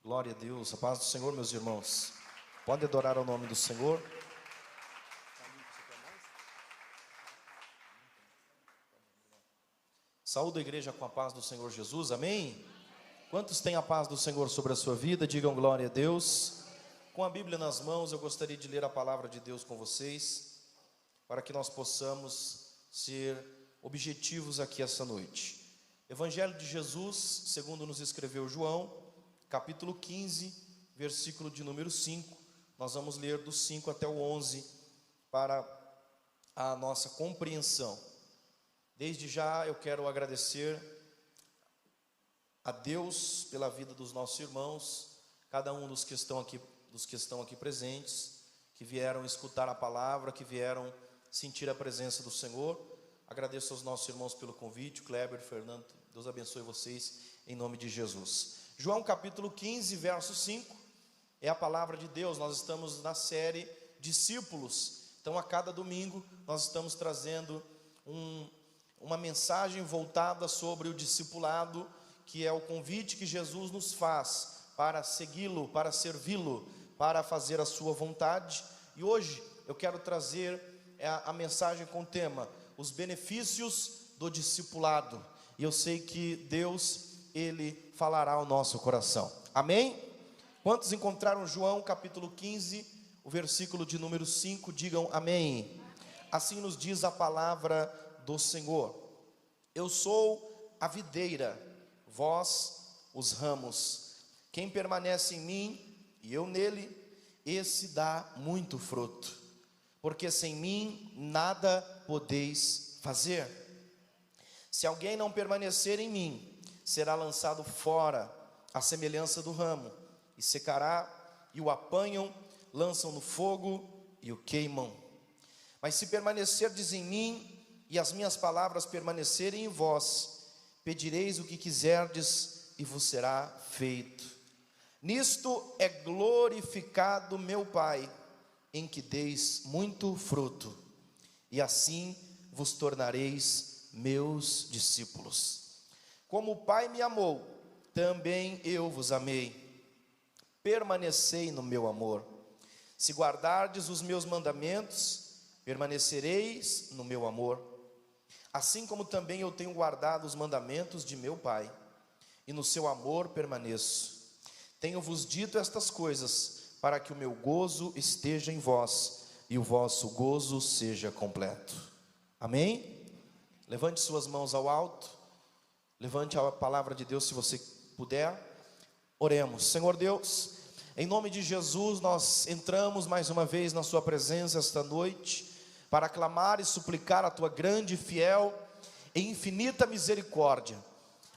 Glória a Deus, a paz do Senhor, meus irmãos. Pode adorar ao nome do Senhor. Saúde a igreja com a paz do Senhor Jesus, amém? Quantos têm a paz do Senhor sobre a sua vida? Digam glória a Deus. Com a Bíblia nas mãos, eu gostaria de ler a palavra de Deus com vocês, para que nós possamos ser objetivos aqui essa noite. Evangelho de Jesus, segundo nos escreveu João, capítulo 15, versículo de número 5. Nós vamos ler do 5 até o 11 para a nossa compreensão. Desde já eu quero agradecer a Deus pela vida dos nossos irmãos, cada um dos que estão aqui presentes, que vieram escutar a palavra, que vieram sentir a presença do Senhor. Agradeço aos nossos irmãos pelo convite, Kleber, Fernando, Deus abençoe vocês em nome de Jesus. João capítulo 15, verso 5, é a palavra de Deus. Nós estamos na série Discípulos. Então a cada domingo nós estamos trazendo uma mensagem voltada sobre o discipulado, que é o convite que Jesus nos faz para segui-lo, para servi-lo, para fazer a sua vontade. E hoje eu quero trazer a mensagem com o tema, os benefícios do discipulado. E eu sei que Deus, Ele falará ao nosso coração, amém? Quantos encontraram João capítulo 15, o versículo de número 5, digam amém. Assim nos diz a palavra do Senhor: eu sou a videira, vós os ramos. Quem permanece em mim e eu nele, esse dá muito fruto, porque sem mim nada podeis fazer. Se alguém não permanecer em mim, será lançado fora, à semelhança do ramo, e secará, e o apanham, lançam no fogo e o queimam. Mas se permanecerdes em mim, e as minhas palavras permanecerem em vós, pedireis o que quiserdes, e vos será feito. Nisto é glorificado meu Pai, em que deis muito fruto, e assim vos tornareis meus discípulos. Como o Pai me amou, também eu vos amei. Permanecei no meu amor. Se guardardes os meus mandamentos, permanecereis no meu amor. Assim como também eu tenho guardado os mandamentos de meu Pai, e no seu amor permaneço. Tenho-vos dito estas coisas, para que o meu gozo esteja em vós, e o vosso gozo seja completo. Amém? Levante suas mãos ao alto. Levante a palavra de Deus se você puder. Oremos. Senhor Deus, em nome de Jesus, nós entramos mais uma vez na sua presença esta noite, para clamar e suplicar a tua grande, fiel e infinita misericórdia,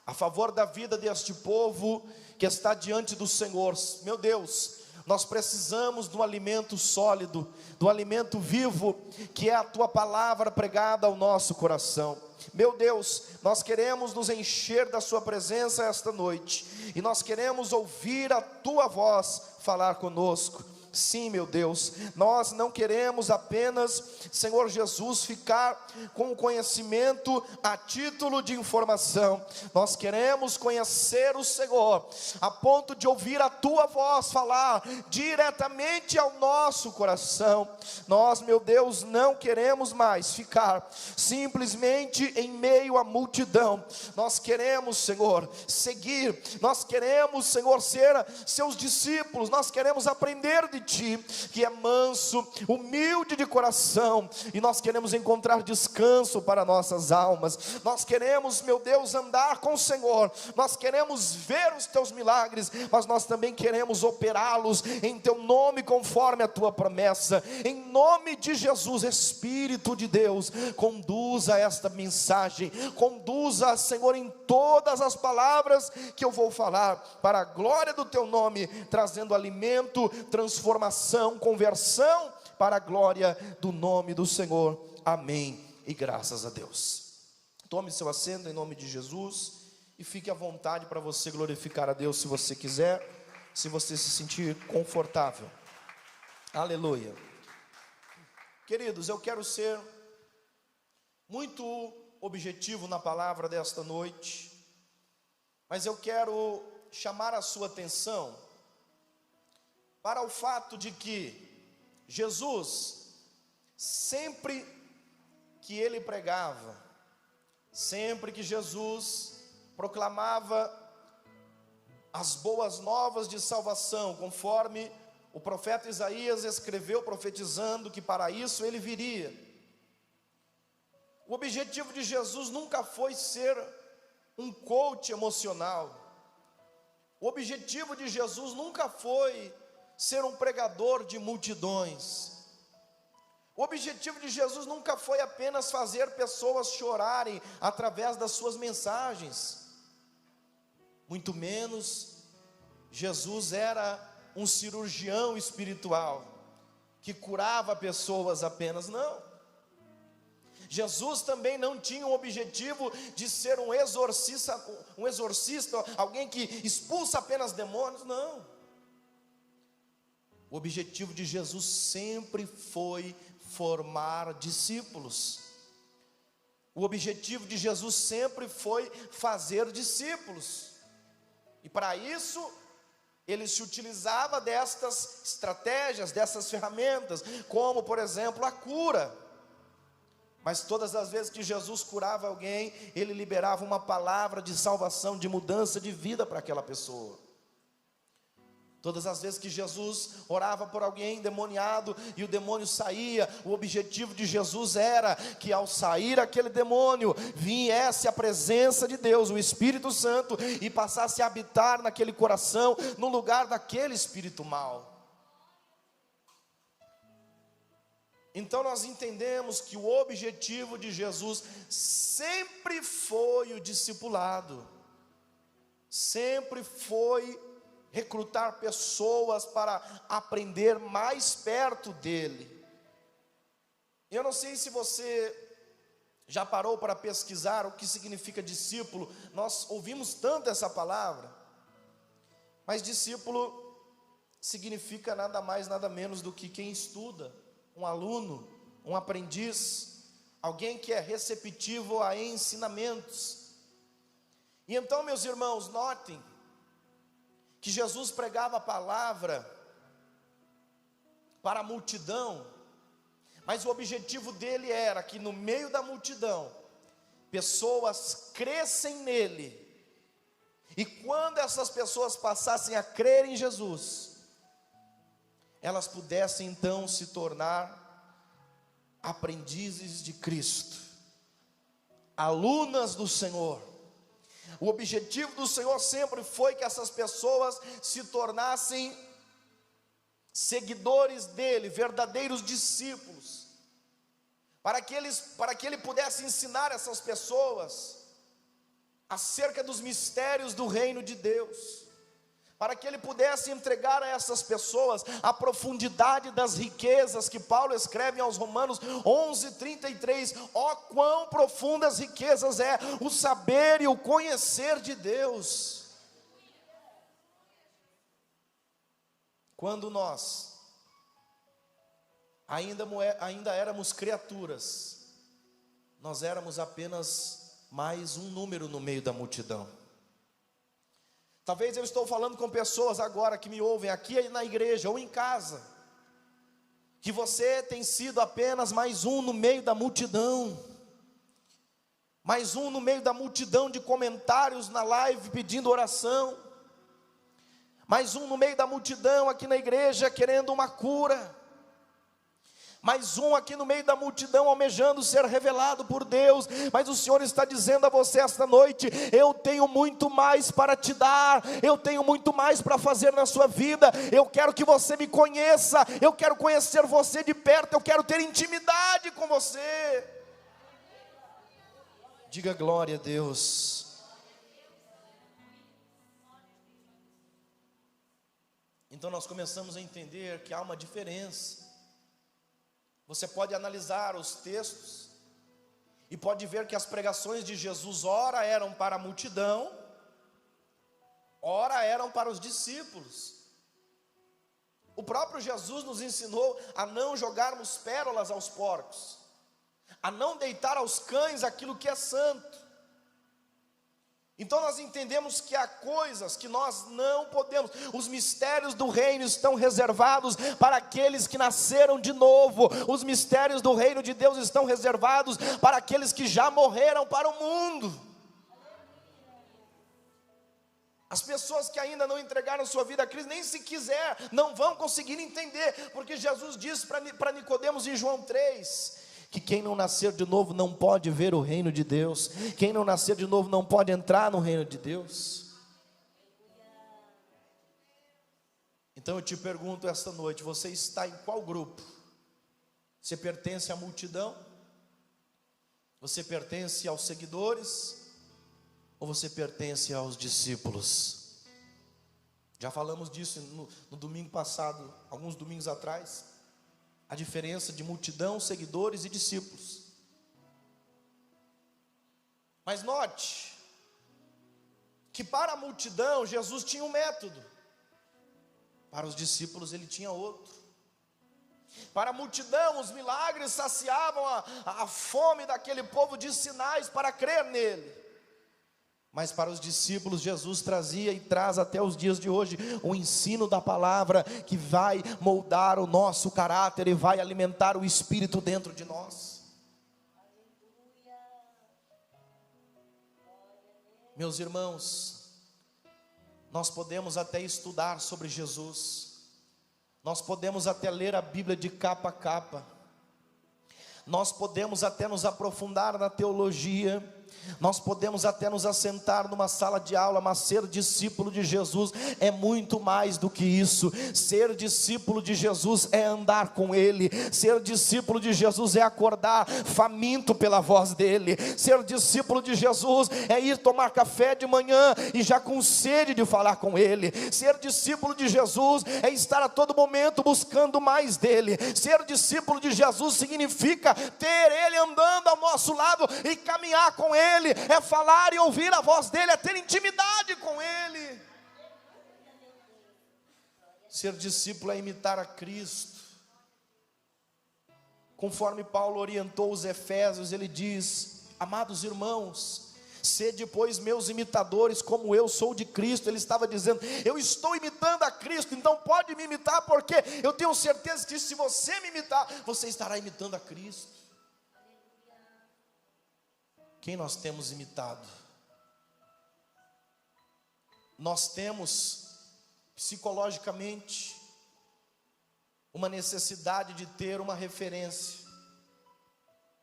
a favor da vida deste povo que está diante do Senhor. Meu Deus, nós precisamos do alimento sólido, do alimento vivo, que é a tua palavra pregada ao nosso coração. Meu Deus, nós queremos nos encher da sua presença esta noite, e nós queremos ouvir a tua voz falar conosco. Sim, meu Deus, nós não queremos apenas, Senhor Jesus, ficar com o conhecimento a título de informação. Nós queremos conhecer o Senhor, a ponto de ouvir a tua voz falar diretamente ao nosso coração. Nós, meu Deus, não queremos mais ficar simplesmente em meio à multidão. Nós queremos, Senhor, seguir. Nós queremos, Senhor, ser seus discípulos. Nós queremos aprender de ti, que é manso, humilde de coração, e nós queremos encontrar descanso para nossas almas. Nós queremos, meu Deus, andar com o Senhor. Nós queremos ver os teus milagres, mas nós também queremos operá-los em teu nome, conforme a tua promessa. Em nome de Jesus, Espírito de Deus, conduza esta mensagem, conduza, Senhor, em todas as palavras que eu vou falar, para a glória do teu nome, trazendo alimento, transformação, conversão, para a glória do nome do Senhor. Amém e graças a Deus. Tome seu assento em nome de Jesus, e fique à vontade para você glorificar a Deus se você quiser, se você se sentir confortável. Aleluia. Queridos, eu quero ser muito objetivo na palavra desta noite, mas eu quero chamar a sua atenção para o fato de que Jesus, sempre que ele pregava, sempre que Jesus proclamava as boas novas de salvação, conforme o profeta Isaías escreveu profetizando que para isso ele viria. O objetivo de Jesus nunca foi ser um coach emocional. O objetivo de Jesus nunca foi ser um pregador de multidões. O objetivo de Jesus nunca foi apenas fazer pessoas chorarem através das suas mensagens. Muito menos, Jesus era um cirurgião espiritual, que curava pessoas apenas, não. Jesus também não tinha o objetivo de ser um exorcista, alguém que expulsa apenas demônios, não. O objetivo de Jesus sempre foi formar discípulos. O objetivo de Jesus sempre foi fazer discípulos. E para isso, ele se utilizava destas estratégias, dessas ferramentas, como por exemplo a cura. Mas todas as vezes que Jesus curava alguém, ele liberava uma palavra de salvação, de mudança de vida para aquela pessoa. Todas as vezes que Jesus orava por alguém endemoniado e o demônio saía, o objetivo de Jesus era que ao sair aquele demônio, viesse a presença de Deus, o Espírito Santo, e passasse a habitar naquele coração, no lugar daquele espírito mau. Então nós entendemos que o objetivo de Jesus sempre foi o discipulado, sempre foi recrutar pessoas para aprender mais perto dele. Eu não sei se você já parou para pesquisar o que significa discípulo. Nós ouvimos tanto essa palavra, mas discípulo significa nada mais, nada menos do que quem estuda, um aluno, um aprendiz, alguém que é receptivo a ensinamentos. E então, meus irmãos, notem que Jesus pregava a palavra para a multidão, mas o objetivo dele era que no meio da multidão, pessoas crescem nele, e quando essas pessoas passassem a crer em Jesus, elas pudessem então se tornar aprendizes de Cristo, alunas do Senhor. O objetivo do Senhor sempre foi que essas pessoas se tornassem seguidores dele, verdadeiros discípulos, para que ele pudesse ensinar essas pessoas acerca dos mistérios do reino de Deus, para que ele pudesse entregar a essas pessoas a profundidade das riquezas que Paulo escreve aos Romanos 11:33. Ó, quão profundas riquezas é o saber e o conhecer de Deus. Quando nós ainda éramos criaturas, nós éramos apenas mais um número no meio da multidão. Talvez eu estou falando com pessoas agora que me ouvem aqui na igreja ou em casa, que você tem sido apenas mais um no meio da multidão, mais um no meio da multidão de comentários na live pedindo oração, mais um no meio da multidão aqui na igreja querendo uma cura, mais um aqui no meio da multidão almejando ser revelado por Deus. Mas o Senhor está dizendo a você esta noite: eu tenho muito mais para te dar, eu tenho muito mais para fazer na sua vida. Eu quero que você me conheça, eu quero conhecer você de perto, eu quero ter intimidade com você. Diga glória a Deus. Então nós começamos a entender que há uma diferença. Você pode analisar os textos e pode ver que as pregações de Jesus ora eram para a multidão, ora eram para os discípulos. O próprio Jesus nos ensinou a não jogarmos pérolas aos porcos, a não deitar aos cães aquilo que é santo. Então nós entendemos que há coisas que nós não podemos. Os mistérios do reino estão reservados para aqueles que nasceram de novo. Os mistérios do reino de Deus estão reservados para aqueles que já morreram para o mundo. As pessoas que ainda não entregaram sua vida a Cristo, nem se quiser, não vão conseguir entender, porque Jesus disse para Nicodemos em João 3, que quem não nascer de novo não pode ver o reino de Deus. Quem não nascer de novo não pode entrar no reino de Deus. Então eu te pergunto esta noite, você está em qual grupo? Você pertence à multidão? Você pertence aos seguidores? Ou você pertence aos discípulos? Já falamos disso no domingo passado, alguns domingos atrás. A diferença de multidão, seguidores e discípulos. Mas note que para a multidão Jesus tinha um método, para os discípulos ele tinha outro. Para a multidão os milagres saciavam a fome daquele povo de sinais para crer nele. Mas para os discípulos Jesus trazia e traz até os dias de hoje o ensino da palavra que vai moldar o nosso caráter e vai alimentar o espírito dentro de nós. Meus irmãos, nós podemos até estudar sobre Jesus, nós podemos até ler a Bíblia de capa a capa, nós podemos até nos aprofundar na teologia, nós podemos até nos assentar numa sala de aula, mas ser discípulo de Jesus é muito mais do que isso. Ser discípulo de Jesus é andar com Ele. Ser discípulo de Jesus é acordar faminto pela voz dEle. Ser discípulo de Jesus é ir tomar café de manhã e já com sede de falar com Ele. Ser discípulo de Jesus é estar a todo momento buscando mais dEle. Ser discípulo de Jesus significa ter Ele andando ao nosso lado e caminhar com Ele. É falar e ouvir a voz dEle, é ter intimidade com Ele. Ser discípulo é imitar a Cristo. Conforme Paulo orientou os Efésios, ele diz: amados irmãos, sede pois meus imitadores, como eu sou de Cristo. Ele estava dizendo, eu estou imitando a Cristo, então pode me imitar, porque eu tenho certeza que se você me imitar, você estará imitando a Cristo. Quem nós temos imitado? Nós temos, psicologicamente, uma necessidade de ter uma referência.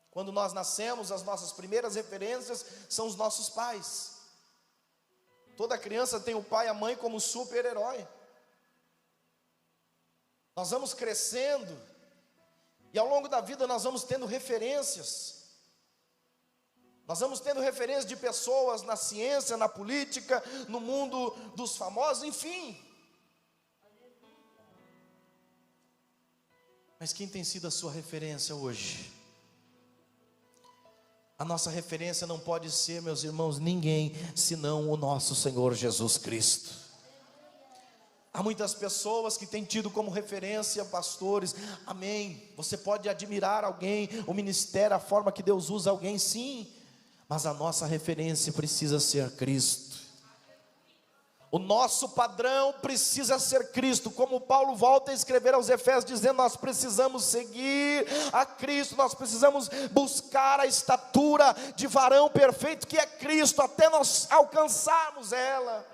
Quando nós nascemos, as nossas primeiras referências são os nossos pais. Toda criança tem o pai e a mãe como super-herói. Nós vamos crescendo, e ao longo da vida nós vamos tendo referências. Nós vamos tendo referências de pessoas na ciência, na política, no mundo dos famosos, enfim. Mas quem tem sido a sua referência hoje? A nossa referência não pode ser, meus irmãos, ninguém senão o nosso Senhor Jesus Cristo. Há muitas pessoas que têm tido como referência pastores, amém. Você pode admirar alguém, o ministério, a forma que Deus usa alguém, sim. Mas a nossa referência precisa ser Cristo. O nosso padrão precisa ser Cristo. Como Paulo volta a escrever aos Efésios, dizendo, nós precisamos seguir a Cristo. Nós precisamos buscar a estatura de varão perfeito que é Cristo, até nós alcançarmos ela.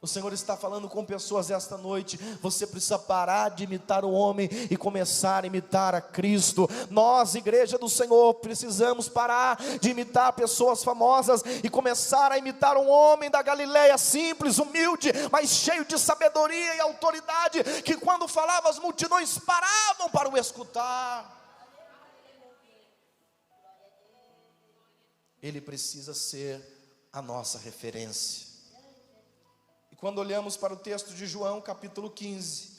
O Senhor está falando com pessoas esta noite. Você precisa parar de imitar o homem e começar a imitar a Cristo. Nós, igreja do Senhor, precisamos parar de imitar pessoas famosas e começar a imitar um homem da Galileia, simples, humilde, mas cheio de sabedoria e autoridade, que quando falava as multidões paravam para o escutar. Ele precisa ser a nossa referência. Quando olhamos para o texto de João, capítulo 15,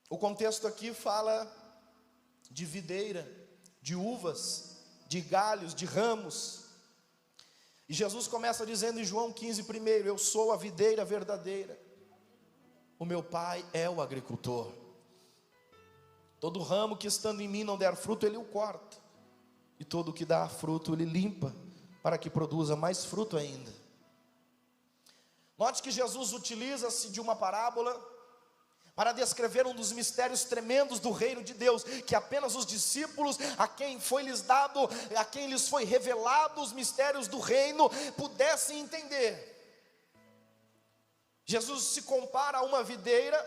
o contexto aqui fala de videira, de uvas, de galhos, de ramos. E Jesus começa dizendo em João 15, primeiro, eu sou a videira verdadeira, o meu pai é o agricultor. Todo ramo que estando em mim não der fruto, ele o corta, e todo que dá fruto, ele limpa, para que produza mais fruto ainda. Note que Jesus utiliza-se de uma parábola para descrever um dos mistérios tremendos do reino de Deus, que apenas os discípulos, a quem foi lhes dado, a quem lhes foi revelado os mistérios do reino, pudessem entender. Jesus se compara a uma videira,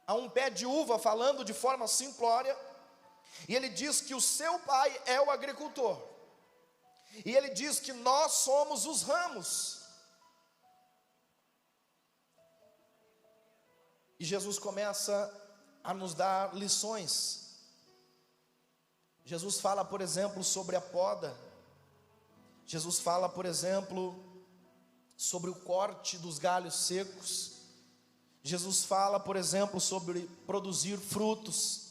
a um pé de uva, falando de forma simplória, e ele diz que o seu pai é o agricultor, e ele diz que nós somos os ramos. E Jesus começa a nos dar lições. Jesus fala, por exemplo, sobre a poda. Jesus fala, por exemplo, sobre o corte dos galhos secos. Jesus fala, por exemplo, sobre produzir frutos.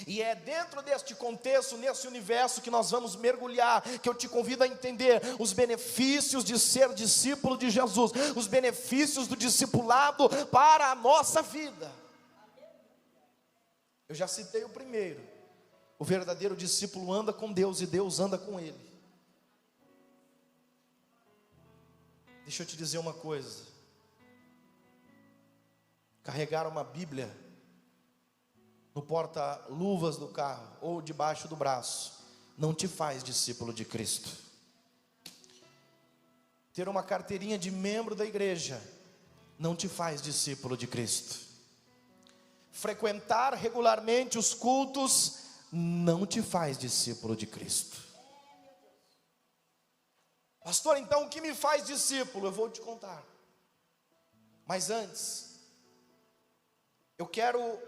E é dentro deste contexto, nesse universo que nós vamos mergulhar, que eu te convido a entender os benefícios de ser discípulo de Jesus, os benefícios do discipulado para a nossa vida. Eu já citei o primeiro: o verdadeiro discípulo anda com Deus e Deus anda com ele. Deixa eu te dizer uma coisa: carregar uma Bíblia no porta-luvas do carro ou debaixo do braço não te faz discípulo de Cristo. Ter uma carteirinha de membro da igreja não te faz discípulo de Cristo. Frequentar regularmente os cultos não te faz discípulo de Cristo. Pastor, então o que me faz discípulo? Eu vou te contar. Mas antes, eu quero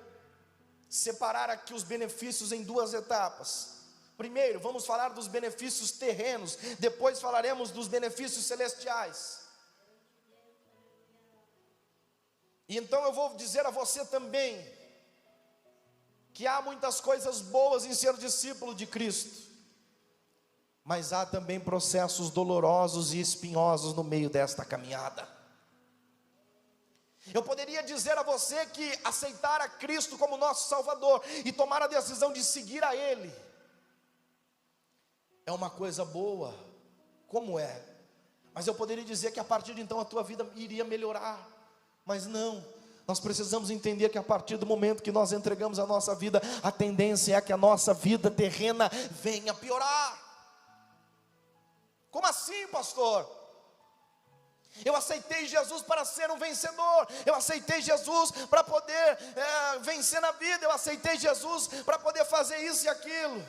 separar aqui os benefícios em duas etapas. Primeiro, vamos falar dos benefícios terrenos, depois falaremos dos benefícios celestiais. E então eu vou dizer a você também que há muitas coisas boas em ser discípulo de Cristo, mas há também processos dolorosos e espinhosos no meio desta caminhada. Eu poderia dizer a você que aceitar a Cristo como nosso Salvador e tomar a decisão de seguir a Ele é uma coisa boa, como é, mas eu poderia dizer que a partir de então a tua vida iria melhorar, mas não. Nós precisamos entender que a partir do momento que nós entregamos a nossa vida, a tendência é que a nossa vida terrena venha piorar. Como assim, pastor? Eu aceitei Jesus para ser um vencedor, eu aceitei Jesus para poder vencer na vida, eu aceitei Jesus para poder fazer isso e aquilo.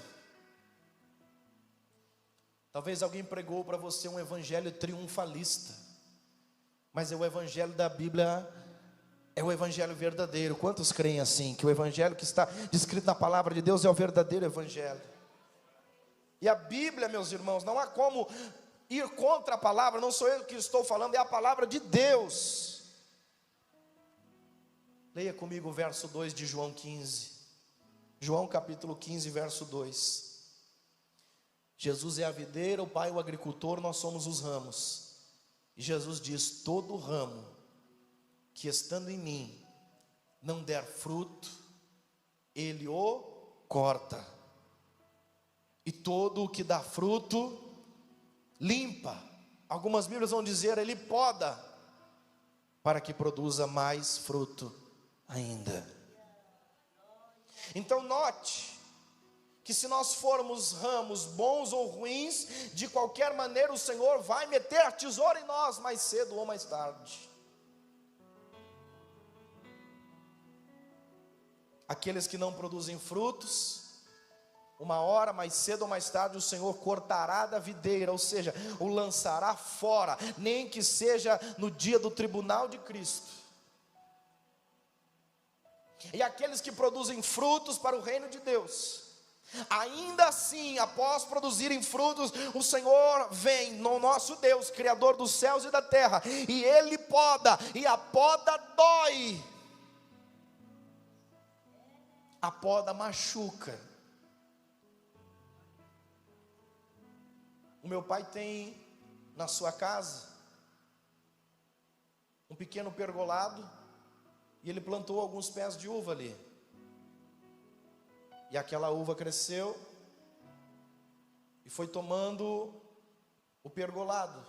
Talvez alguém pregou para você um evangelho triunfalista, mas o evangelho da Bíblia é o evangelho verdadeiro. Quantos creem assim, que o evangelho que está descrito na palavra de Deus é o verdadeiro evangelho? E a Bíblia, meus irmãos, não há como ir contra a palavra, não sou eu que estou falando, é a palavra de Deus. Leia comigo o verso 2 de João 15. João capítulo 15, verso 2. Jesus é a videira, o Pai o agricultor, nós somos os ramos. E Jesus diz: todo ramo que estando em mim não der fruto, Ele o corta. E todo o que dá fruto, limpa. Algumas Bíblias vão dizer, Ele poda, para que produza mais fruto ainda. Então note que se nós formos ramos bons ou ruins, de qualquer maneira o Senhor vai meter a tesoura em nós, mais cedo ou mais tarde. Aqueles que não produzem frutos, uma hora, mais cedo ou mais tarde, o Senhor cortará da videira, ou seja, o lançará fora, nem que seja no dia do tribunal de Cristo. E aqueles que produzem frutos para o reino de Deus, ainda assim, após produzirem frutos, o Senhor vem, no nosso Deus, Criador dos céus e da terra, e Ele poda, e a poda dói, a poda machuca. O meu pai tem na sua casa um pequeno pergolado, e ele plantou alguns pés de uva ali. E aquela uva cresceu, e foi tomando o pergolado.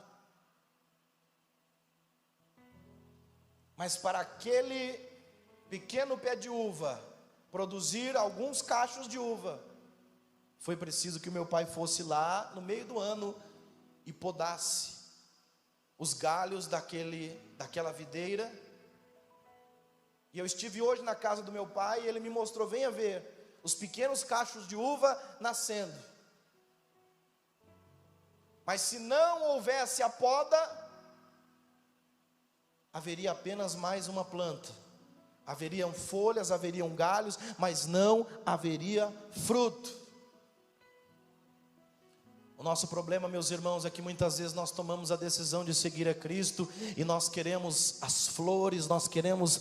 Mas para aquele pequeno pé de uva produzir alguns cachos de uva, foi preciso que o meu pai fosse lá no meio do ano e podasse os galhos daquela videira. E eu estive hoje na casa do meu pai e ele me mostrou: venha ver os pequenos cachos de uva nascendo. Mas se não houvesse a poda, haveria apenas mais uma planta. Haveriam folhas, haveriam galhos, mas não haveria fruto. O nosso problema, meus irmãos, é que muitas vezes nós tomamos a decisão de seguir a Cristo e nós queremos as flores, nós queremos,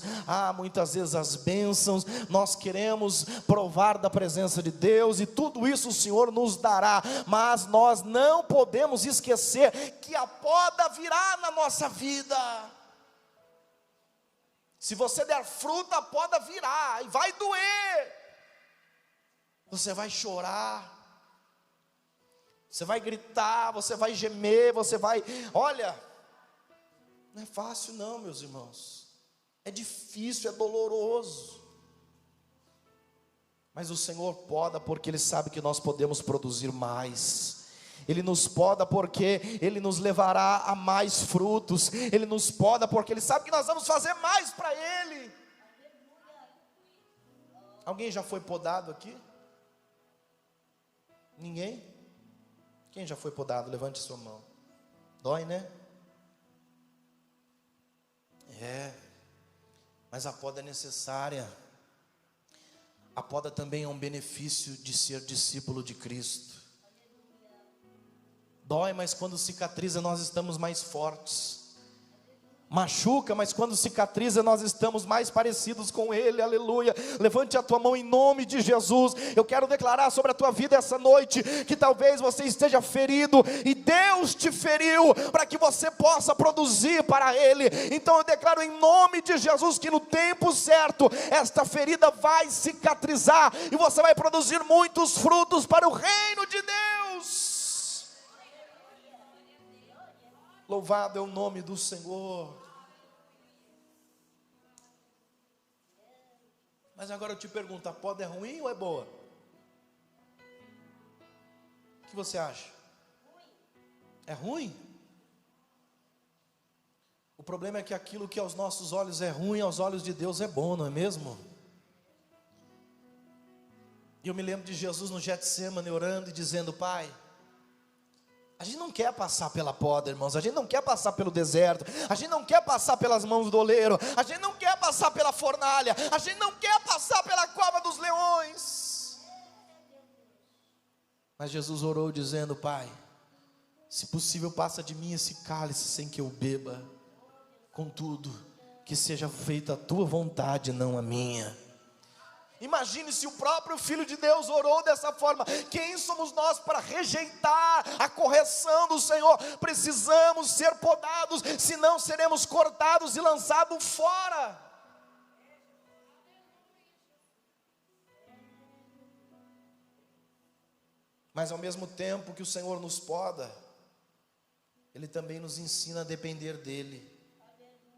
muitas vezes as bênçãos, nós queremos provar da presença de Deus, e tudo isso o Senhor nos dará, mas nós não podemos esquecer que a poda virá na nossa vida. Se você der fruta, a poda virá, e vai doer, você vai chorar, você vai gritar, você vai gemer, você vai... Olha, não é fácil não, meus irmãos. É difícil, é doloroso. Mas o Senhor poda porque Ele sabe que nós podemos produzir mais. Ele nos poda porque Ele nos levará a mais frutos. Ele nos poda porque Ele sabe que nós vamos fazer mais para Ele. Alguém já foi podado aqui? Ninguém? Quem já foi podado? Levante sua mão. Dói, né? Mas a poda é necessária. A poda também é um benefício de ser discípulo de Cristo. Dói, mas quando cicatriza nós estamos mais fortes. Machuca, mas quando cicatriza nós estamos mais parecidos com Ele, aleluia. Levante a tua mão em nome de Jesus. Eu quero declarar sobre a tua vida essa noite, que talvez você esteja ferido, e Deus te feriu, para que você possa produzir para Ele. Então eu declaro em nome de Jesus, que no tempo certo, esta ferida vai cicatrizar, e você vai produzir muitos frutos para o reino de Deus. Louvado é o nome do Senhor. Mas agora eu te pergunto, a poda é ruim ou é boa? O que você acha? É ruim? O problema é que aquilo que aos nossos olhos é ruim, aos olhos de Deus é bom, não é mesmo? E eu me lembro de Jesus no Getsemane orando e dizendo: Pai, a gente não quer passar pela poda, irmãos. A gente não quer passar pelo deserto. A gente não quer passar pelas mãos do oleiro. A gente não quer passar pela fornalha. A gente não quer passar pela cova dos leões. Mas Jesus orou dizendo: Pai, se possível, passa de mim esse cálice sem que eu beba. Contudo, que seja feita a tua vontade, não a minha. Imagine se o próprio Filho de Deus orou dessa forma. Quem somos nós para rejeitar a correção do Senhor? Precisamos ser podados, senão seremos cortados e lançados fora. Mas ao mesmo tempo que o Senhor nos poda, Ele também nos ensina a depender dEle.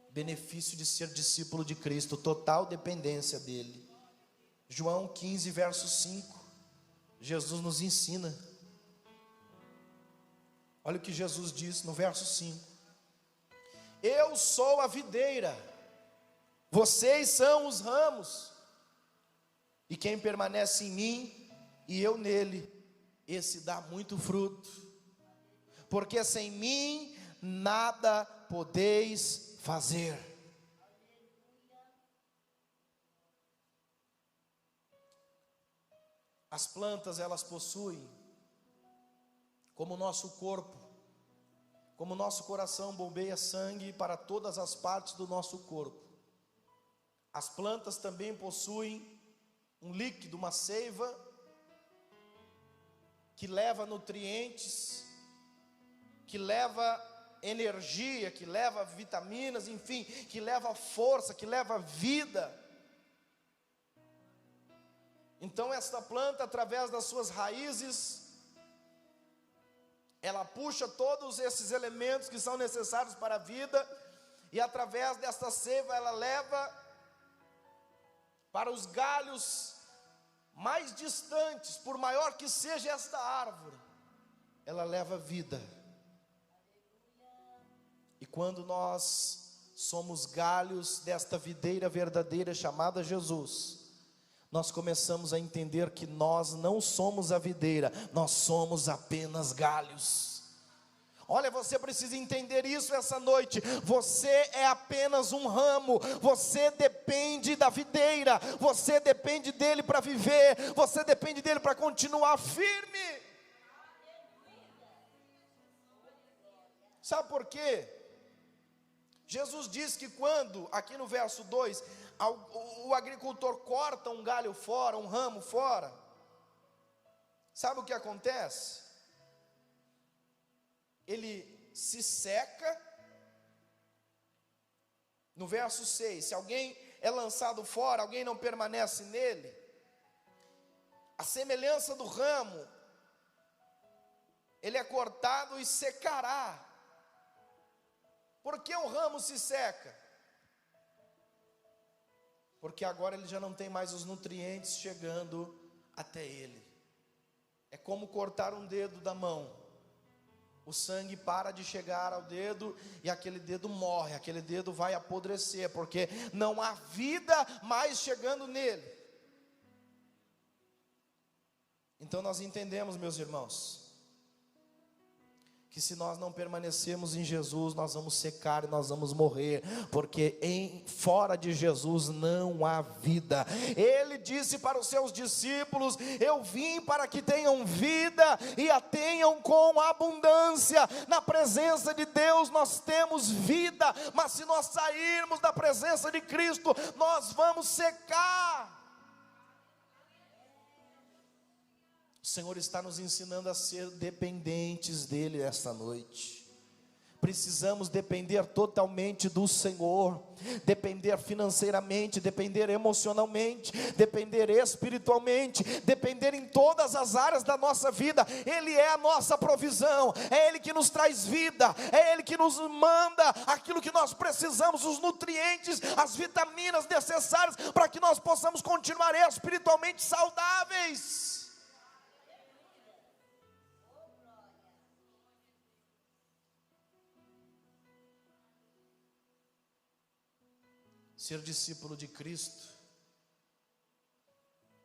Benefício de ser discípulo de Cristo, total dependência dEle. João 15, verso 5, Jesus nos ensina. Olha o que Jesus diz no verso 5: Eu sou a videira, vocês são os ramos, e quem permanece em mim e eu nele, esse dá muito fruto, porque sem mim nada podeis fazer. As plantas, elas possuem, como o nosso corpo, como o nosso coração bombeia sangue para todas as partes do nosso corpo, as plantas também possuem um líquido, uma seiva, que leva nutrientes, que leva energia, que leva vitaminas, enfim, que leva força, que leva vida. Então esta planta, através das suas raízes, ela puxa todos esses elementos que são necessários para a vida, e através desta seiva ela leva para os galhos mais distantes, por maior que seja esta árvore, ela leva vida. E quando nós somos galhos desta videira verdadeira chamada Jesus, nós começamos a entender que nós não somos a videira, nós somos apenas galhos. Olha, você precisa entender isso essa noite. Você é apenas um ramo. Você depende da videira. Você depende dele para viver. Você depende dele para continuar firme. Sabe por quê? Jesus diz que quando, aqui no verso 2, o agricultor corta um galho fora, um ramo fora, sabe o que acontece? Ele se seca. No verso 6, se alguém é lançado fora, alguém não permanece nele, a semelhança do ramo, ele é cortado e secará. Por que o ramo se seca? Porque agora ele já não tem mais os nutrientes chegando até ele. É como cortar um dedo da mão. O sangue para de chegar ao dedo e aquele dedo morre, aquele dedo vai apodrecer, porque não há vida mais chegando nele. Então nós entendemos, meus irmãos, que se nós não permanecermos em Jesus, nós vamos secar e nós vamos morrer, porque fora de Jesus não há vida. Ele disse para os seus discípulos: eu vim para que tenham vida e a tenham com abundância. Na presença de Deus nós temos vida, mas se nós sairmos da presença de Cristo, nós vamos secar. O Senhor está nos ensinando a ser dependentes dEle esta noite. Precisamos depender totalmente do Senhor, depender financeiramente, depender emocionalmente, depender espiritualmente, depender em todas as áreas da nossa vida. Ele é a nossa provisão, é Ele que nos traz vida, é Ele que nos manda aquilo que nós precisamos, os nutrientes, as vitaminas necessárias para que nós possamos continuar espiritualmente saudáveis. Ser discípulo de Cristo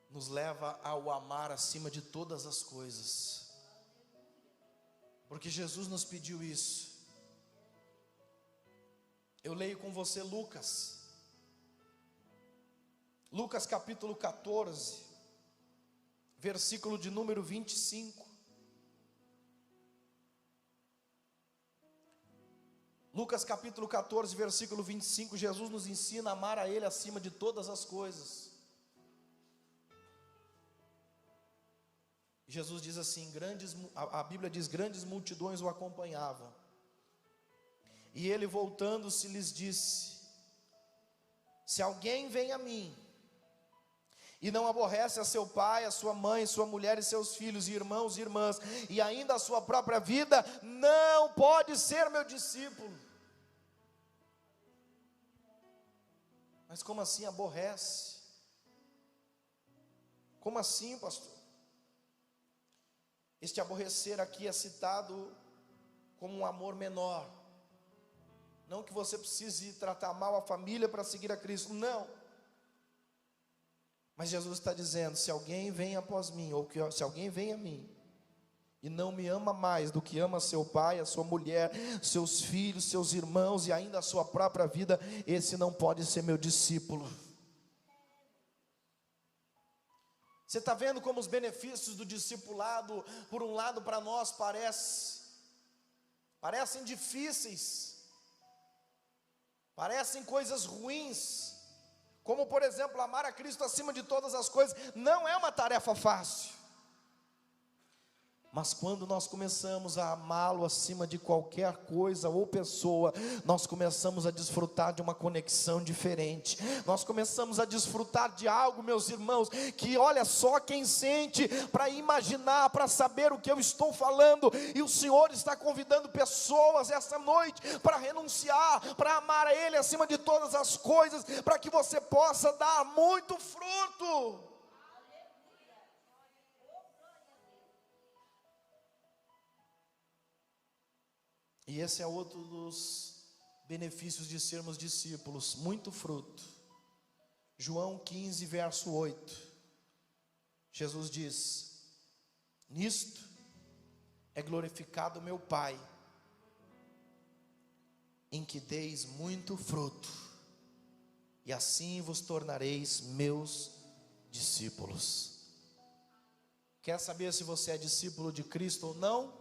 nos leva ao amar acima de todas as coisas, porque Jesus nos pediu isso. Eu leio com você Lucas capítulo 14, versículo de número 25. Lucas capítulo 14, versículo 25, Jesus nos ensina a amar a Ele acima de todas as coisas. Jesus diz assim, a Bíblia diz, grandes multidões o acompanhavam. E Ele voltando-se lhes disse: se alguém vem a mim, e não aborrece a seu pai, a sua mãe, sua mulher e seus filhos, e irmãos e irmãs, e ainda a sua própria vida, não pode ser meu discípulo. Mas como assim aborrece? Como assim, pastor? Este aborrecer aqui é citado como um amor menor. Não que você precise tratar mal a família para seguir a Cristo, não. Mas Jesus está dizendo, se alguém vem após mim, ou se alguém vem a mim, e não me ama mais do que ama seu pai, a sua mulher, seus filhos, seus irmãos e ainda a sua própria vida, esse não pode ser meu discípulo. Você está vendo como os benefícios do discipulado, por um lado para nós parecem difíceis, parecem coisas ruins, como por exemplo amar a Cristo acima de todas as coisas, não é uma tarefa fácil. Mas quando nós começamos a amá-lo acima de qualquer coisa ou pessoa, nós começamos a desfrutar de uma conexão diferente. Nós começamos a desfrutar de algo, meus irmãos, que olha só quem sente para imaginar, para saber o que eu estou falando. E o Senhor está convidando pessoas essa noite para renunciar, para amar a Ele acima de todas as coisas, para que você possa dar muito fruto. E esse é outro dos benefícios de sermos discípulos, muito fruto. João 15, verso 8. Jesus diz: nisto é glorificado meu Pai, em que deis muito fruto, e assim vos tornareis meus discípulos. Quer saber se você é discípulo de Cristo ou não?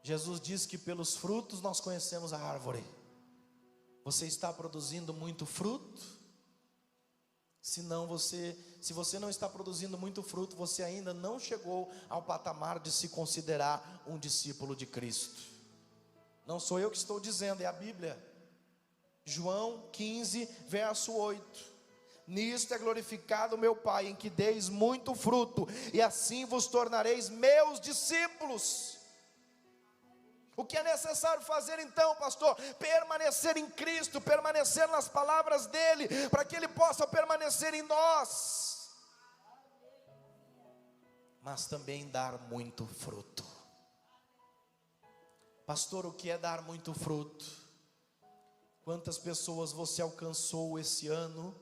Jesus diz que pelos frutos nós conhecemos a árvore. Você está produzindo muito fruto? Se você não está produzindo muito fruto, você ainda não chegou ao patamar de se considerar um discípulo de Cristo. Não sou eu que estou dizendo, é a Bíblia. João 15, verso 8. Nisto é glorificado meu Pai, em que deis muito fruto, e assim vos tornareis meus discípulos. O que é necessário fazer então, pastor? Permanecer em Cristo, permanecer nas palavras dEle, para que Ele possa permanecer em nós, mas também dar muito fruto. Pastor, o que é dar muito fruto? Quantas pessoas você alcançou esse ano?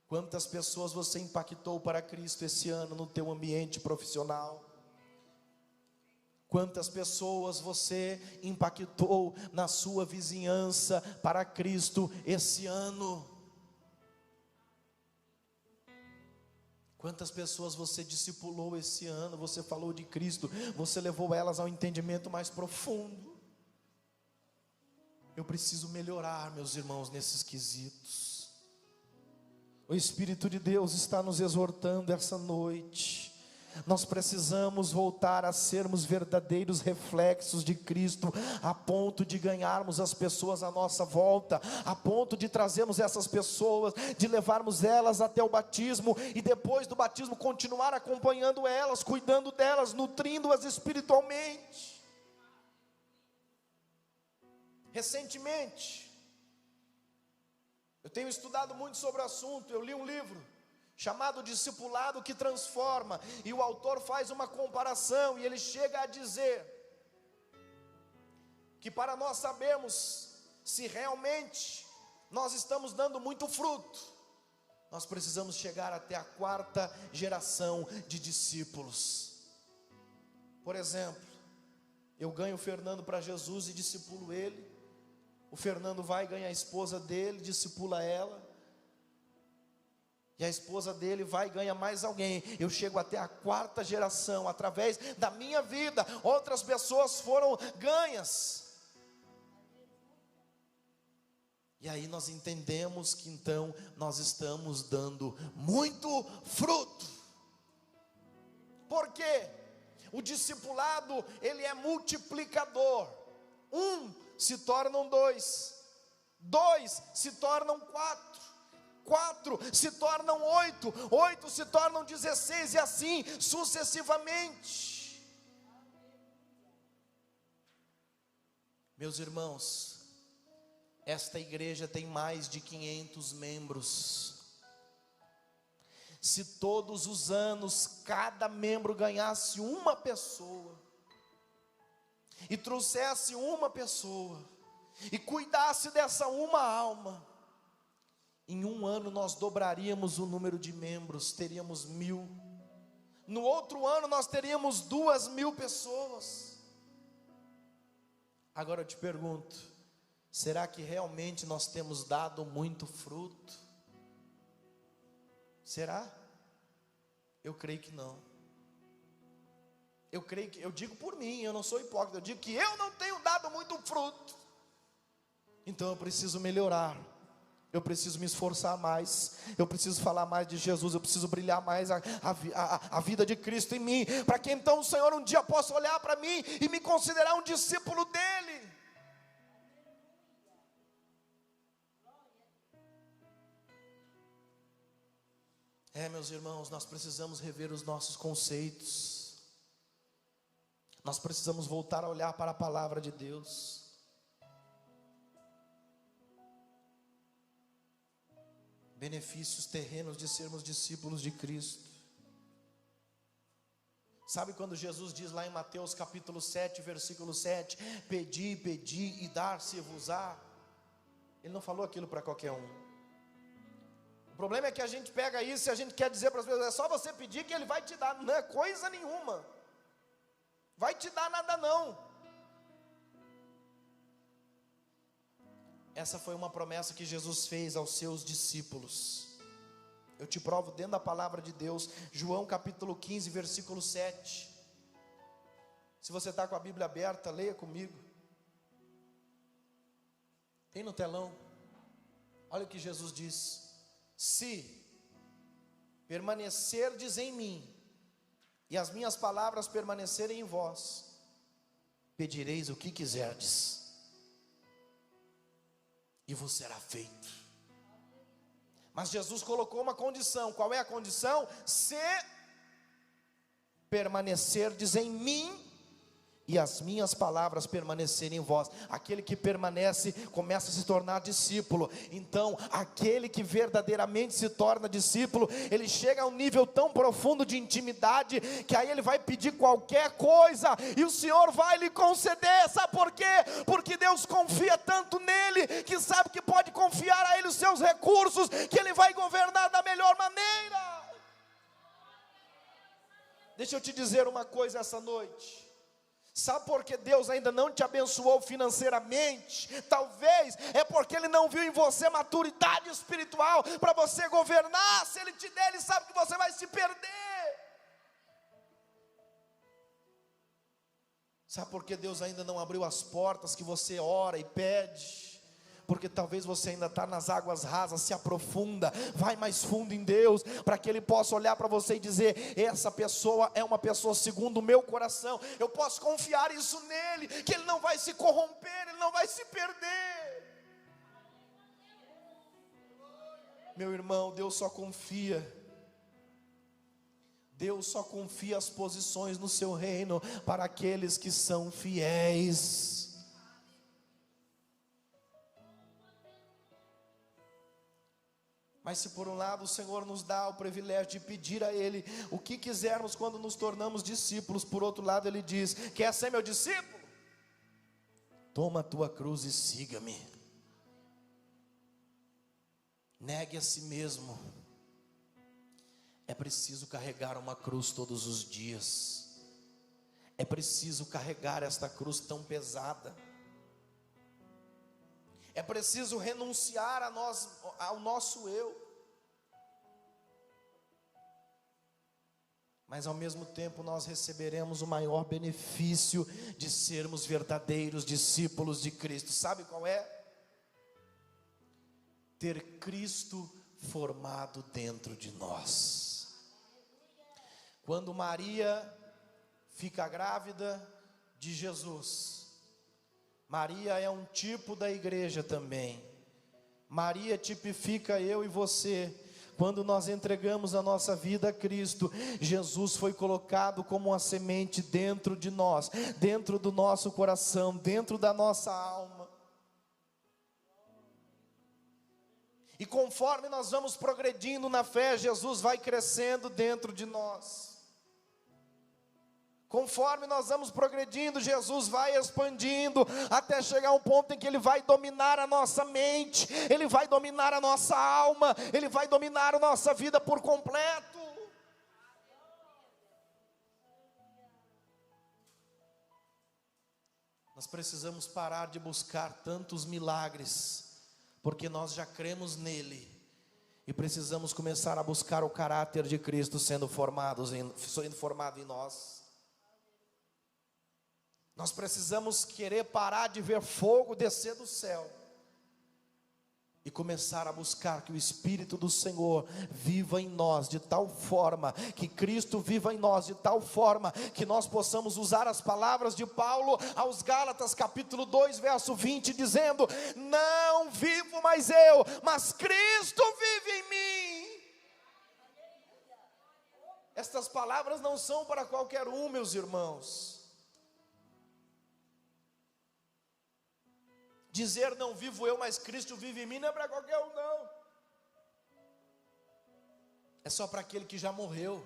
Quantas pessoas você impactou para Cristo esse ano no teu ambiente profissional? Quantas pessoas você impactou na sua vizinhança para Cristo esse ano? Quantas pessoas você discipulou esse ano? Você falou de Cristo, você levou elas ao entendimento mais profundo. Eu preciso melhorar, meus irmãos, nesses quesitos. O Espírito de Deus está nos exortando essa noite. Nós precisamos voltar a sermos verdadeiros reflexos de Cristo, a ponto de ganharmos as pessoas à nossa volta, a ponto de trazermos essas pessoas, de levarmos elas até o batismo, e depois do batismo continuar acompanhando elas, cuidando delas, nutrindo-as espiritualmente. Recentemente, eu tenho estudado muito sobre o assunto. Eu li um livro chamado Discipulado que Transforma, e o autor faz uma comparação, e ele chega a dizer que para nós sabermos se realmente nós estamos dando muito fruto, nós precisamos chegar até a 4ª geração de discípulos. Por exemplo, eu ganho o Fernando para Jesus e discipulo ele. O Fernando vai ganhar a esposa dele, discipula ela, e a esposa dele vai e ganha mais alguém. Eu chego até a 4ª geração. Através da minha vida, outras pessoas foram ganhas. E aí nós entendemos que então nós estamos dando muito fruto. Por quê? O discipulado, ele é multiplicador. 1 se tornam 2, 2 se tornam 4, 4 se tornam 8, 8 se tornam 16, e assim sucessivamente. Meus irmãos, esta igreja tem mais de 500 membros. Se todos os anos cada membro ganhasse uma pessoa, e trouxesse uma pessoa, e cuidasse dessa uma alma, em um ano nós dobraríamos o número de membros, teríamos 1000. No outro ano nós teríamos 2000 pessoas. Agora eu te pergunto, será que realmente nós temos dado muito fruto? Será? Eu creio que não. Eu digo por mim, eu não sou hipócrita, eu digo que eu não tenho dado muito fruto. Então eu preciso melhorar. eu preciso me esforçar mais, eu preciso falar mais de Jesus, eu preciso brilhar mais a vida de Cristo em mim, para que então o Senhor um dia possa olhar para mim e me considerar um discípulo dEle. Meus irmãos, nós precisamos rever os nossos conceitos, nós precisamos voltar a olhar para a palavra de Deus. Benefícios terrenos de sermos discípulos de Cristo. Sabe quando Jesus diz lá em Mateus capítulo 7, versículo 7, pedi, pedi e dar-se-vos-á? Ele não falou aquilo para qualquer um. O problema é que a gente pega isso e a gente quer dizer para as pessoas, é só você pedir que Ele vai te dar. Não é coisa nenhuma, vai te dar nada não. Essa foi uma promessa que Jesus fez aos seus discípulos. Eu te provo dentro da palavra de Deus, João capítulo 15, versículo 7. Se você está com a Bíblia aberta, leia comigo. Tem no telão. Olha o que Jesus diz: se permanecerdes em mim, e as minhas palavras permanecerem em vós, pedireis o que quiserdes, e vos será feito. Mas Jesus colocou uma condição. Qual é a condição? Se permanecerdes em mim, e as minhas palavras permanecerem em vós. Aquele que permanece começa a se tornar discípulo. Então aquele que verdadeiramente se torna discípulo, ele chega a um nível tão profundo de intimidade, que aí ele vai pedir qualquer coisa e o Senhor vai lhe conceder. Sabe por quê? Porque Deus confia tanto nele, que sabe que pode confiar a ele os seus recursos, que ele vai governar da melhor maneira. Deixa eu te dizer uma coisa essa noite. Sabe por que Deus ainda não te abençoou financeiramente? Talvez é porque Ele não viu em você maturidade espiritual para você governar. Se Ele te der, Ele sabe que você vai se perder. Sabe por que Deus ainda não abriu as portas que você ora e pede? Porque talvez você ainda está nas águas rasas. Se aprofunda, vai mais fundo em Deus, para que Ele possa olhar para você e dizer: essa pessoa é uma pessoa segundo o meu coração, eu posso confiar isso nele, que ele não vai se corromper, ele não vai se perder. Meu irmão, Deus só confia as posições no seu reino para aqueles que são fiéis. Mas se por um lado o Senhor nos dá o privilégio de pedir a Ele o que quisermos quando nos tornamos discípulos, por outro lado Ele diz: quer ser meu discípulo? Toma a tua cruz e siga-me. Negue a si mesmo. É preciso carregar uma cruz todos os dias. É preciso carregar esta cruz tão pesada. É preciso renunciar ao nosso eu. Mas ao mesmo tempo nós receberemos o maior benefício de sermos verdadeiros discípulos de Cristo. Sabe qual é? Ter Cristo formado dentro de nós. Quando Maria fica grávida de Jesus, Maria é um tipo da igreja também. Maria tipifica eu e você. Quando nós entregamos a nossa vida a Cristo, Jesus foi colocado como uma semente dentro de nós, dentro do nosso coração, dentro da nossa alma. E conforme nós vamos progredindo na fé, Jesus vai crescendo dentro de nós. Conforme nós vamos progredindo, Jesus vai expandindo, até chegar a um ponto em que Ele vai dominar a nossa mente, Ele vai dominar a nossa alma, Ele vai dominar a nossa vida por completo. Nós precisamos parar de buscar tantos milagres, porque nós já cremos nele, e precisamos começar a buscar o caráter de Cristo sendo formado em nós. Nós precisamos querer parar de ver fogo descer do céu e começar a buscar que o Espírito do Senhor viva em nós de tal forma, que Cristo viva em nós de tal forma, que nós possamos usar as palavras de Paulo aos Gálatas capítulo 2 verso 20, dizendo: não vivo mais eu, mas Cristo vive em mim. Estas palavras não são para qualquer um, meus irmãos. Dizer não vivo eu, mas Cristo vive em mim, não é para qualquer um, não. É só para aquele que já morreu.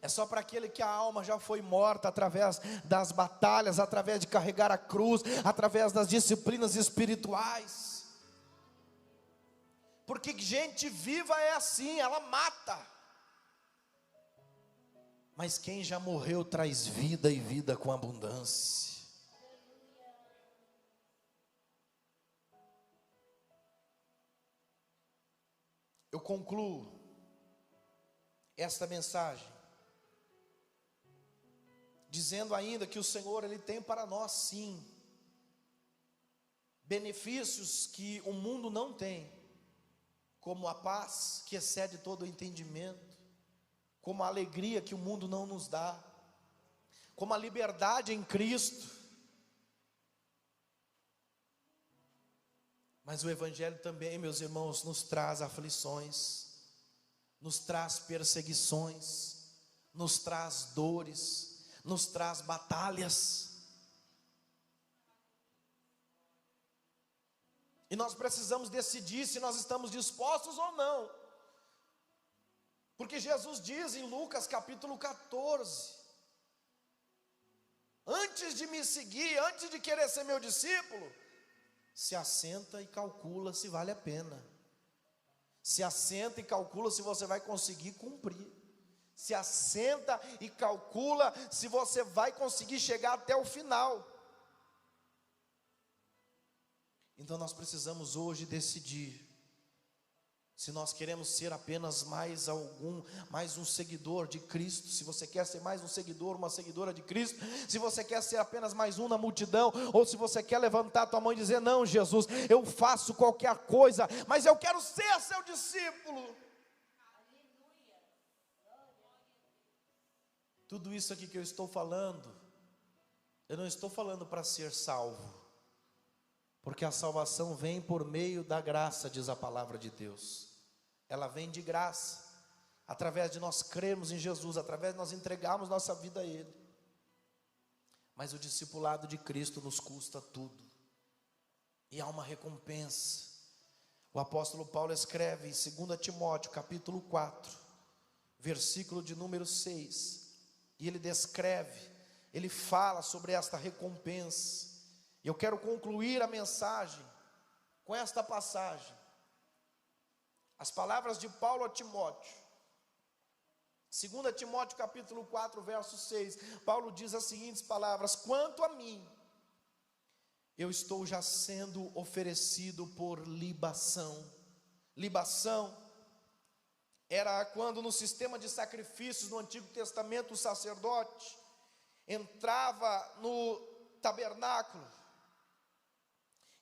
É só para aquele que a alma já foi morta através das batalhas, através de carregar a cruz, através das disciplinas espirituais. Porque gente viva é assim, ela mata. Mas quem já morreu traz vida e vida com abundância. Eu concluo esta mensagem dizendo ainda que o Senhor, Ele tem para nós sim benefícios que o mundo não tem, como a paz que excede todo o entendimento, como a alegria que o mundo não nos dá, como a liberdade em Cristo. Mas o Evangelho também, meus irmãos, nos traz aflições, nos traz perseguições, nos traz dores, nos traz batalhas. E nós precisamos decidir se nós estamos dispostos ou não. Porque Jesus diz em Lucas capítulo 14: antes de me seguir, antes de querer ser meu discípulo, se assenta e calcula se vale a pena. Se assenta e calcula se você vai conseguir cumprir. Se assenta e calcula se você vai conseguir chegar até o final. Então nós precisamos hoje decidir se nós queremos ser apenas mais um seguidor de Cristo. Se você quer ser mais um seguidor, uma seguidora de Cristo, se você quer ser apenas mais um na multidão, ou se você quer levantar a tua mão e dizer: não, Jesus, eu faço qualquer coisa, mas eu quero ser seu discípulo. Tudo isso aqui que eu estou falando, eu não estou falando para ser salvo, porque a salvação vem por meio da graça, diz a palavra de Deus. Ela vem de graça, através de nós crermos em Jesus, através de nós entregarmos nossa vida a Ele. Mas o discipulado de Cristo nos custa tudo, e há uma recompensa. O apóstolo Paulo escreve em 2 Timóteo capítulo 4, versículo de número 6, e ele descreve, ele fala sobre esta recompensa. E eu quero concluir a mensagem com esta passagem. As palavras de Paulo a Timóteo. 2 Timóteo capítulo 4, verso 6. Paulo diz as seguintes palavras: quanto a mim, eu estou já sendo oferecido por libação. Libação era quando no sistema de sacrifícios no Antigo Testamento o sacerdote entrava no tabernáculo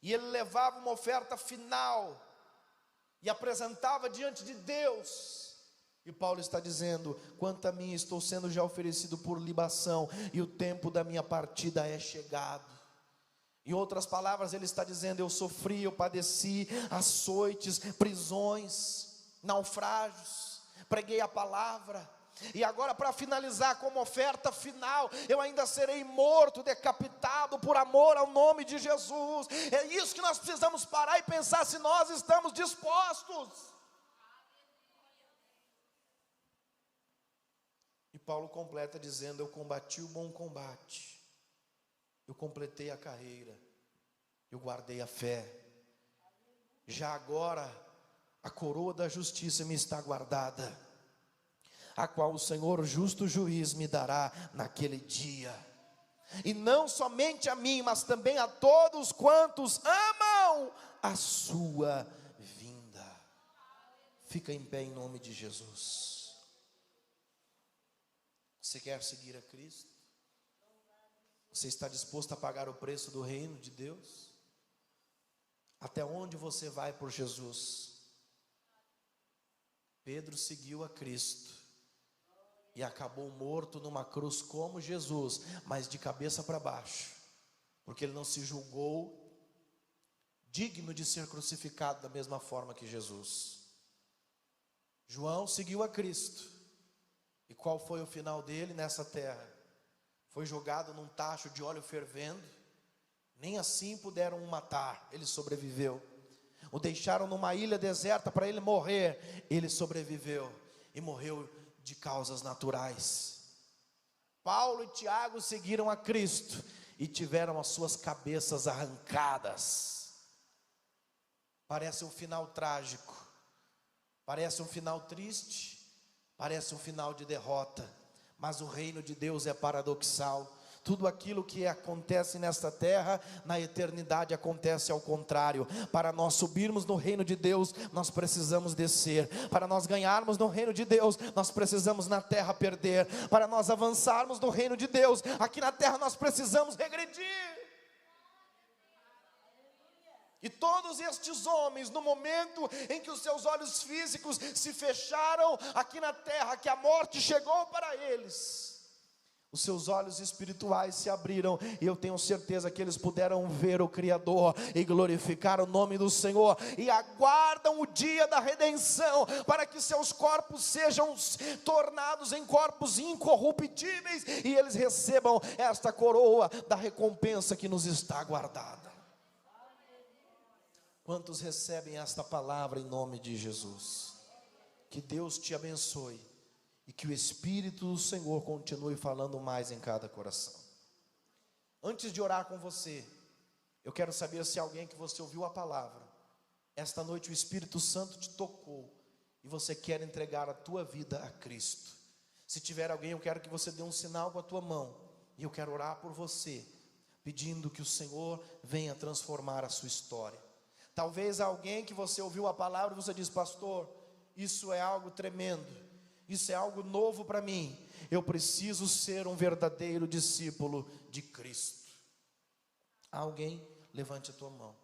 e ele levava uma oferta final e apresentava diante de Deus. E Paulo está dizendo: quanto a mim, estou sendo já oferecido por libação, e o tempo da minha partida é chegado. Em outras palavras, ele está dizendo: eu sofri, eu padeci açoites, prisões, naufrágios, preguei a palavra, e agora, para finalizar, como oferta final, eu ainda serei morto, decapitado por amor ao nome de Jesus. É isso que nós precisamos parar e pensar, se nós estamos dispostos. E Paulo completa dizendo: eu combati o bom combate, eu completei a carreira, eu guardei a fé. Já agora a coroa da justiça me está guardada, a qual o Senhor, justo juiz, me dará naquele dia. E não somente a mim, mas também a todos quantos amam a sua vinda. Fica em pé em nome de Jesus. Você quer seguir a Cristo? Você está disposto a pagar o preço do reino de Deus? Até onde você vai por Jesus? Pedro seguiu a Cristo e acabou morto numa cruz como Jesus, mas de cabeça para baixo, porque ele não se julgou digno de ser crucificado da mesma forma que Jesus. João seguiu a Cristo, e qual foi o final dele nessa terra? Foi jogado num tacho de óleo fervendo, nem assim puderam o matar, ele sobreviveu. O deixaram numa ilha deserta para ele morrer, ele sobreviveu e morreu de causas naturais. Paulo e Tiago seguiram a Cristo e tiveram as suas cabeças arrancadas. Parece um final trágico, parece um final triste, parece um final de derrota, mas o reino de Deus é paradoxal. Tudo aquilo que acontece nesta terra, na eternidade acontece ao contrário. Para nós subirmos no reino de Deus, nós precisamos descer. Para nós ganharmos no reino de Deus, nós precisamos na terra perder. Para nós avançarmos no reino de Deus, aqui na terra nós precisamos regredir. E todos estes homens, no momento em que os seus olhos físicos se fecharam aqui na terra, que a morte chegou para eles, os seus olhos espirituais se abriram, e eu tenho certeza que eles puderam ver o Criador e glorificar o nome do Senhor, e aguardam o dia da redenção, para que seus corpos sejam tornados em corpos incorruptíveis, e eles recebam esta coroa da recompensa que nos está guardada. Quantos recebem esta palavra em nome de Jesus? Que Deus te abençoe e que o Espírito do Senhor continue falando mais em cada coração. Antes de orar com você, eu quero saber se alguém que você ouviu a palavra, esta noite o Espírito Santo te tocou e você quer entregar a tua vida a Cristo. Se tiver alguém, eu quero que você dê um sinal com a tua mão, e eu quero orar por você, pedindo que o Senhor venha transformar a sua história. Talvez alguém que você ouviu a palavra e você diz: pastor, isso é algo tremendo, isso é algo novo para mim, eu preciso ser um verdadeiro discípulo de Cristo. Há alguém? Levante a tua mão.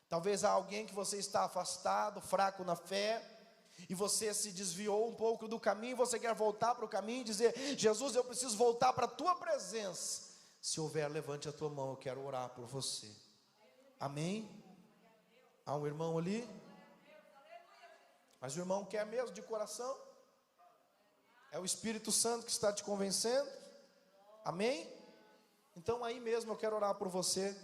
Talvez há alguém que você está afastado, fraco na fé, e você se desviou um pouco do caminho, você quer voltar para o caminho e dizer: Jesus, eu preciso voltar para a tua presença. Se houver, levante a tua mão, eu quero orar por você. Amém? Há um irmão ali? Mas o irmão quer mesmo de coração? É o Espírito Santo que está te convencendo? Amém? Então aí mesmo eu quero orar por você.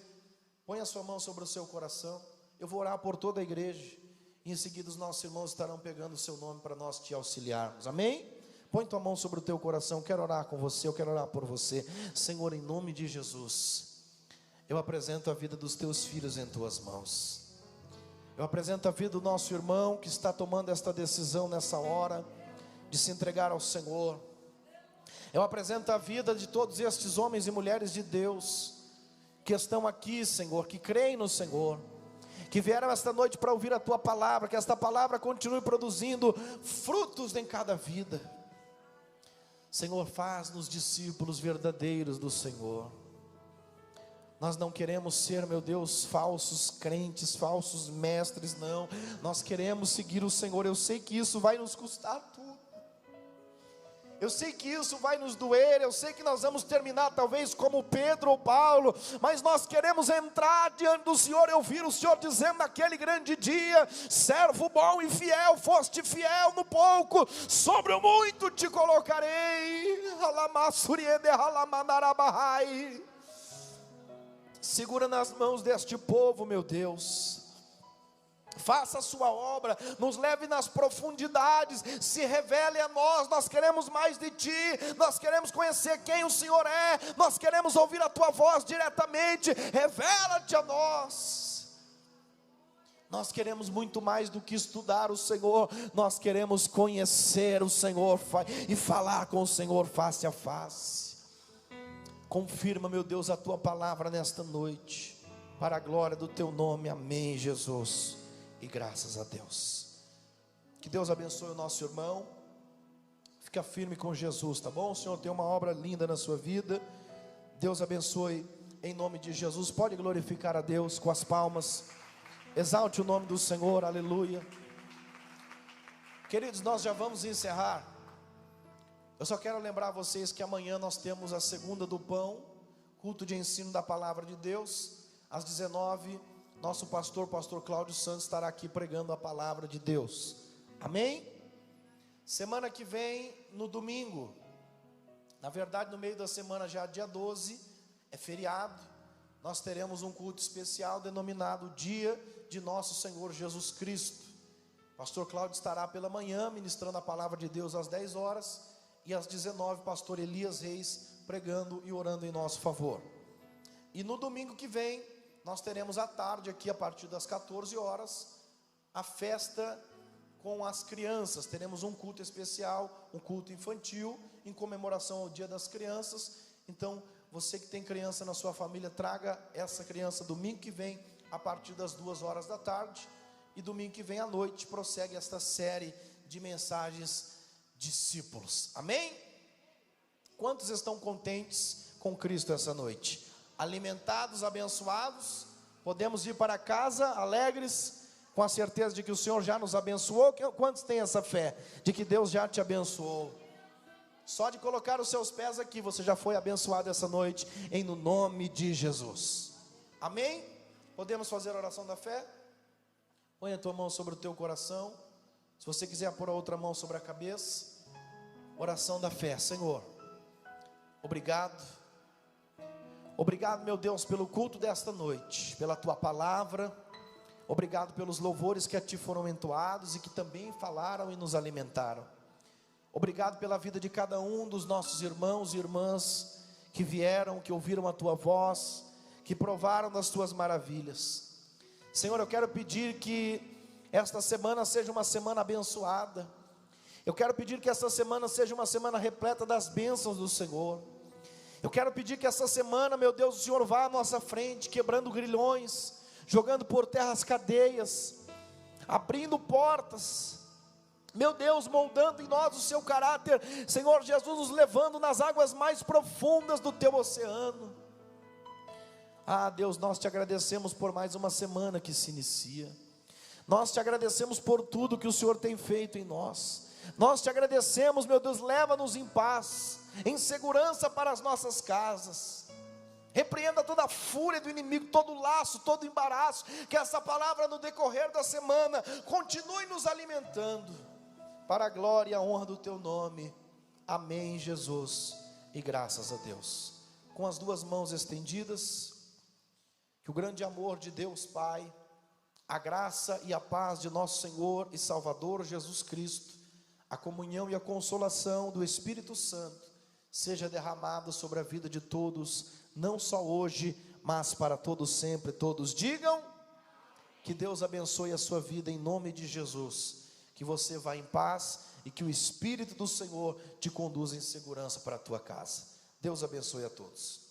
Põe a sua mão sobre o seu coração. Eu vou orar por toda a igreja, e em seguida os nossos irmãos estarão pegando o seu nome para nós te auxiliarmos. Amém? Põe tua mão sobre o teu coração. Eu quero orar com você, eu quero orar por você. Senhor, em nome de Jesus, eu apresento a vida dos teus filhos em tuas mãos. Eu apresento a vida do nosso irmão que está tomando esta decisão nessa hora de se entregar ao Senhor. Eu apresento a vida de todos estes homens e mulheres de Deus que estão aqui, Senhor, que creem no Senhor, que vieram esta noite para ouvir a tua palavra, que esta palavra continue produzindo frutos em cada vida. Senhor, faz-nos discípulos verdadeiros do Senhor. Nós não queremos ser, meu Deus, falsos crentes, falsos mestres, não. Nós queremos seguir o Senhor. Eu sei que isso vai nos custar tudo. Eu sei que isso vai nos doer. Eu sei que nós vamos terminar talvez como Pedro ou Paulo, mas nós queremos entrar diante do Senhor e ouvir o Senhor dizendo naquele grande dia: servo bom e fiel, foste fiel no pouco, sobre o muito te colocarei. Segura nas mãos deste povo, meu Deus. Faça a sua obra, nos leve nas profundidades, se revele a nós. Nós queremos mais de ti, nós queremos conhecer quem o Senhor é, nós queremos ouvir a tua voz diretamente. Revela-te a nós. Nós queremos muito mais do que estudar o Senhor, nós queremos conhecer o Senhor e falar com o Senhor face a face. Confirma, meu Deus, a tua palavra nesta noite, para a glória do teu nome. Amém, Jesus, e graças a Deus. Que Deus abençoe o nosso irmão. Fica firme com Jesus, tá bom? O Senhor tem uma obra linda na sua vida. Deus abençoe em nome de Jesus. Pode glorificar a Deus com as palmas. Exalte o nome do Senhor, aleluia. Queridos, nós já vamos encerrar. Eu só quero lembrar vocês que amanhã nós temos a segunda do pão, culto de ensino da palavra de Deus, às 19h, nosso pastor Cláudio Santos estará aqui pregando a palavra de Deus, amém? Semana que vem, no domingo, na verdade no meio da semana já dia 12, é feriado, nós teremos um culto especial denominado Dia de Nosso Senhor Jesus Cristo. Pastor Cláudio estará pela manhã ministrando a palavra de Deus às 10 horas, e às 19h, pastor Elias Reis pregando e orando em nosso favor. E no domingo que vem, nós teremos à tarde aqui, a partir das 14 horas, a festa com as crianças. Teremos um culto especial, um culto infantil, em comemoração ao Dia das Crianças. Então, você que tem criança na sua família, traga essa criança domingo que vem, a partir das 2 horas da tarde. E domingo que vem à noite, prossegue esta série de mensagens discípulos, amém? Quantos estão contentes com Cristo essa noite? Alimentados, abençoados, podemos ir para casa alegres, com a certeza de que o Senhor já nos abençoou. Quantos têm essa fé, de que Deus já te abençoou? Só de colocar os seus pés aqui, você já foi abençoado essa noite, em no nome de Jesus, amém? Podemos fazer a oração da fé? Põe a tua mão sobre o teu coração, se você quiser pôr a outra mão sobre a cabeça. Oração da fé. Senhor, obrigado, meu Deus, pelo culto desta noite, pela tua palavra. Obrigado pelos louvores que a ti foram entoados e que também falaram e nos alimentaram. Obrigado pela vida de cada um dos nossos irmãos e irmãs que vieram, que ouviram a tua voz, que provaram das tuas maravilhas. Senhor, eu quero pedir que esta semana seja uma semana abençoada. Eu quero pedir que essa semana seja uma semana repleta das bênçãos do Senhor. Eu quero pedir que essa semana, meu Deus, o Senhor vá à nossa frente, quebrando grilhões, jogando por terra as cadeias, abrindo portas, meu Deus, moldando em nós o seu caráter. Senhor Jesus, nos levando nas águas mais profundas do teu oceano. Ah, Deus, nós te agradecemos por mais uma semana que se inicia. Nós te agradecemos por tudo que o Senhor tem feito em nós. Nós te agradecemos, meu Deus, leva-nos em paz, em segurança para as nossas casas. Repreenda toda a fúria do inimigo, todo laço, todo embaraço. Que essa palavra no decorrer da semana continue nos alimentando, para a glória e a honra do teu nome. Amém, Jesus, e graças a Deus. Com as duas mãos estendidas, que o grande amor de Deus Pai, a graça e a paz de nosso Senhor e Salvador Jesus Cristo, a comunhão e a consolação do Espírito Santo seja derramada sobre a vida de todos, não só hoje, mas para todos sempre. Todos digam: que Deus abençoe a sua vida em nome de Jesus, que você vá em paz e que o Espírito do Senhor te conduza em segurança para a tua casa. Deus abençoe a todos.